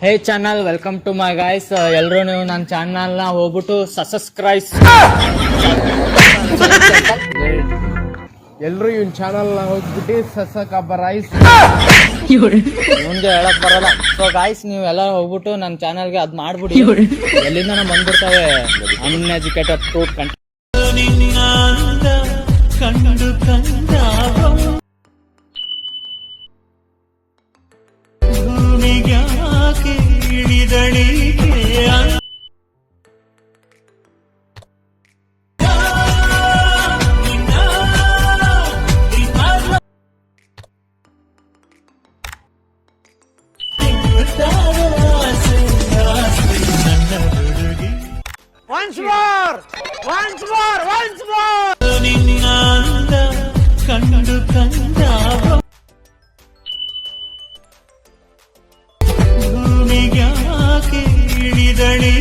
Hey channel, welcome to my guys. ಎಲ್ಲರೂ ನೀವು ನನ್ನ ಚಾನಲ್ನ ಹೋಗ್ಬಿಟ್ಟು ಸಬ್ಸ್ಕ್ರೈಬ್. ಎಲ್ಲರೂ ಇವನ್ ಚಾನಲ್ ಹೋಗ್ಬಿಟ್ಟು ಸಬ್ಸ್ಕ್ರೈಬ್. ಮುಂದೆ ಹೇಳಕ್ ಬರಲ್ಲ. ಸೊ ಗಾಯ್ಸ್, ನೀವು ಎಲ್ಲ ಹೋಗ್ಬಿಟ್ಟು ನನ್ನ ಚಾನಲ್ಗೆ ಅದ್ ಮಾಡ್ಬಿಡಿ. ಎಲ್ಲಿಂದ ನಾವು ಬಂದ್ಬಿಡ್ತಾವೆ ಅನ್ಎಜುಕೇಟೆಡ್ ಫ್ರೂಟ್ ಕಂಡು Once more! ನಿನ್ನಾಂದ ಕಂಡು ಕಂಡಾವ ಭೂಮಿಗ್ಯಾಕೆ ಇಳಿದಳೇ